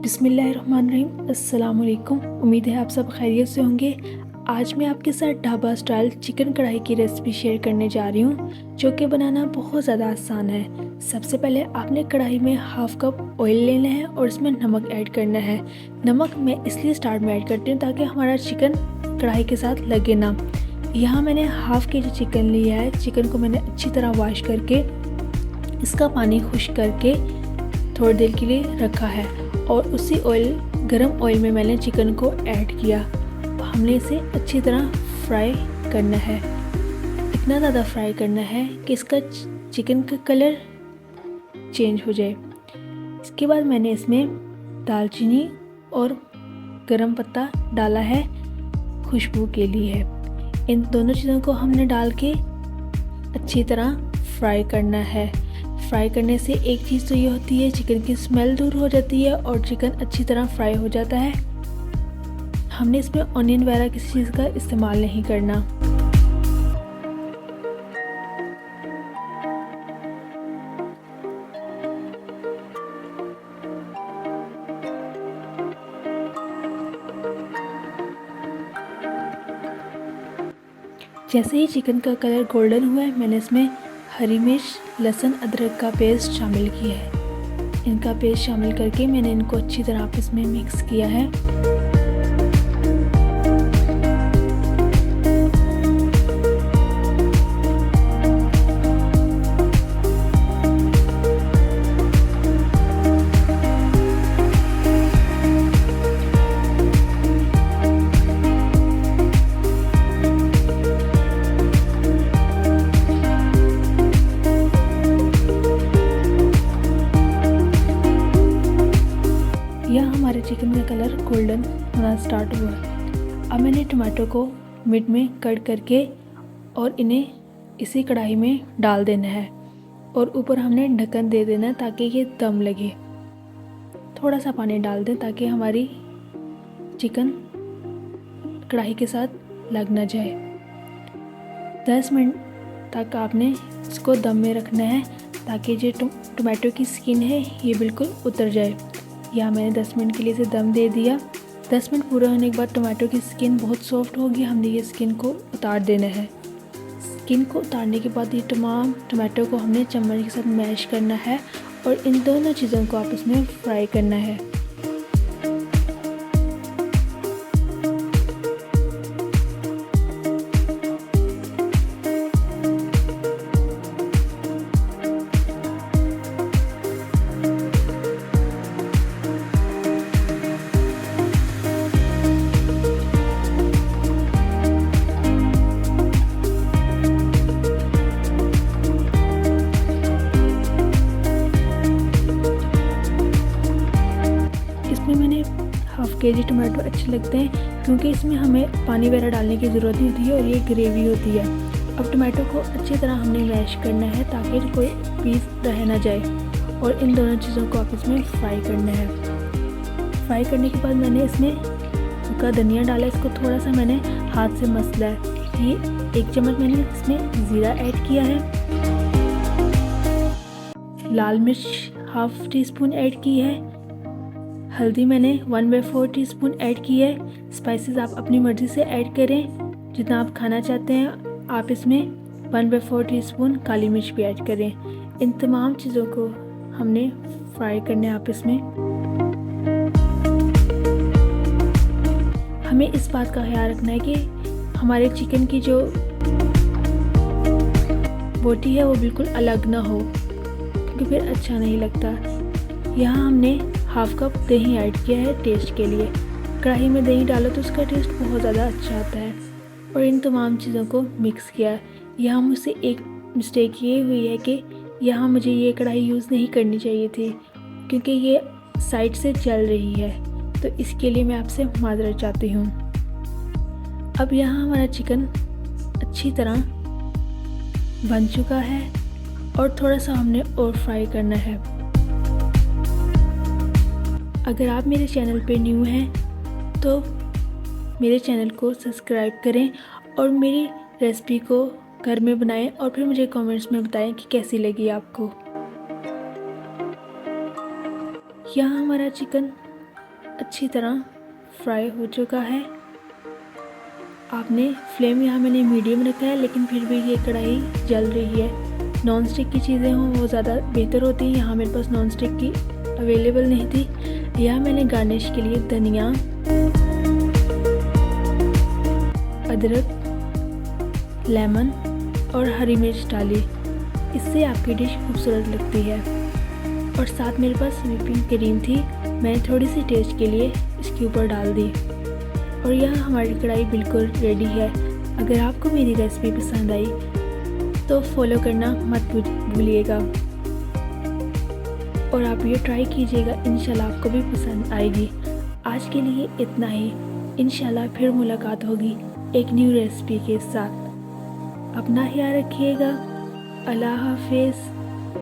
बिस्मिल्लाहिर्रहमानिर्रहीम। अस्सलाम वालेकुम। उम्मीद है आप सब खैरियत से होंगे। आज मैं आपके साथ ढाबा स्टाइल चिकन कढ़ाई की रेसिपी शेयर करने जा रही हूँ, जो कि बनाना बहुत ज़्यादा आसान है। सबसे पहले आपने कढ़ाई में हाफ़ कप ऑयल लेना है और इसमें नमक ऐड करना है। नमक मैं इसलिए स्टार्ट में ऐड करती हूँ ताकि हमारा चिकन कढ़ाई के साथ लगे ना। यहाँ मैंने हाफ़ के जी चिकन लिया है। चिकन को मैंने अच्छी तरह वॉश करके इसका पानी खुश्क करके थोड़ी देर के लिए रखा है और उसी गरम ऑयल में मैंने चिकन को ऐड किया। हमने इसे अच्छी तरह फ्राई करना है। इतना ज़्यादा फ्राई करना है कि इसका चिकन का कलर चेंज हो जाए। इसके बाद मैंने इसमें दालचीनी और गरम पत्ता डाला है खुशबू के लिए। इन दोनों चीज़ों को हमने डाल के अच्छी तरह फ्राई करना है। फ्राई करने से एक चीज़ तो ये होती है, चिकन की स्मेल दूर हो जाती है और चिकन अच्छी तरह फ्राई हो जाता है। हमने इसमें ऑनियन वगैरह किसी चीज़ का इस्तेमाल नहीं करना। जैसे ही चिकन का कलर गोल्डन हुआ है, मैंने इसमें हरी मिर्च, लहसुन, अदरक का पेस्ट शामिल किया है। इनका पेस्ट शामिल करके मैंने इनको अच्छी तरह आपस में मिक्स किया है। यह हमारे चिकन का कलर गोल्डन होना स्टार्ट हुआ। अब मैंने टमाटो को मिड में कट करके और इन्हें इसी कढ़ाई में डाल देना है और ऊपर हमने ढक्कन दे देना है ताकि ये दम लगे। थोड़ा सा पानी डाल दें ताकि हमारी चिकन कढ़ाई के साथ लग ना जाए। 10 मिनट तक आपने इसको दम में रखना है ताकि जो टमाटो की स्किन है ये बिल्कुल उतर जाए। या मैंने 10 मिनट के लिए इसे दम दे दिया। 10 मिनट पूरा होने के बाद टमाटो की स्किन बहुत सॉफ्ट होगी। हमने ये स्किन को उतार देना है। स्किन को उतारने के बाद ये तमाम टमाटो को हमने चम्मच के साथ मैश करना है और इन दोनों चीज़ों को आपस में फ्राई करना है। हाफ़ के जी टमाटो अच्छे लगते हैं क्योंकि इसमें हमें पानी वगैरह डालने की ज़रूरत नहीं होती है और ये ग्रेवी होती है। अब टमाटो को अच्छी तरह हमने मैश करना है ताकि कोई पीस रह ना जाए और इन दोनों चीज़ों को आपस में फ्राई करना है। फ्राई करने के बाद मैंने इसमें सूखा धनिया डाला। इसको थोड़ा सा मैंने हाथ से मसला है। ये 1 चम्मच मैंने इसमें ज़ीरा ऐड किया है। लाल मिर्च हाफ़ टी स्पून ऐड की है। हल्दी मैंने 1/4 टीस्पून ऐड की है। स्पाइसेस आप अपनी मर्ज़ी से ऐड करें, जितना आप खाना चाहते हैं। आप इसमें 1/4 टीस्पून काली मिर्च भी ऐड करें। इन तमाम चीज़ों को हमने फ्राई करने आपस में। हमें इस बात का ख्याल रखना है कि हमारे चिकन की जो बोटी है वो बिल्कुल अलग ना हो, क्योंकि फिर अच्छा नहीं लगता। यहाँ हमने हाफ़ कप दही ऐड किया है टेस्ट के लिए। कढ़ाई में दही डालो तो उसका टेस्ट बहुत ज़्यादा अच्छा आता है। और इन तमाम चीज़ों को मिक्स किया। यहाँ मुझसे एक मिस्टेक ये हुई है कि यहाँ मुझे ये कढ़ाई यूज़ नहीं करनी चाहिए थी, क्योंकि ये साइड से जल रही है, तो इसके लिए मैं आपसे माज़रत चाहती हूँ। अब यहाँ हमारा चिकन अच्छी तरह बन चुका है और थोड़ा सा हमने और फ्राई करना है। अगर आप मेरे चैनल पे न्यू हैं तो मेरे चैनल को सब्सक्राइब करें और मेरी रेसिपी को घर में बनाएं और फिर मुझे कमेंट्स में बताएं कि कैसी लगी आपको। यहाँ हमारा चिकन अच्छी तरह फ्राई हो चुका है। आपने फ्लेम यहाँ मैंने मीडियम रखा है, लेकिन फिर भी ये कढ़ाई जल रही है। नॉन स्टिक की चीज़ें हों वो ज़्यादा बेहतर होती हैं। यहाँ मेरे पास नॉन स्टिक की अवेलेबल नहीं थी। यहाँ मैंने गार्निश के लिए धनिया, अदरक, लेमन और हरी मिर्च डाली। इससे आपकी डिश खूबसूरत लगती है। और साथ मेरे पास व्हिपिंग क्रीम थी, मैंने थोड़ी सी टेस्ट के लिए इसके ऊपर डाल दी। और यह हमारी कढ़ाई बिल्कुल रेडी है। अगर आपको मेरी रेसिपी पसंद आई तो फॉलो करना मत भूलिएगा और आप ये ट्राई कीजिएगा, इंशाल्लाह आपको भी पसंद आएगी। आज के लिए इतना ही, इंशाल्लाह फिर मुलाकात होगी एक न्यू रेसिपी के साथ। अपना ख्याल रखिएगा। अल्लाह हाफिज़।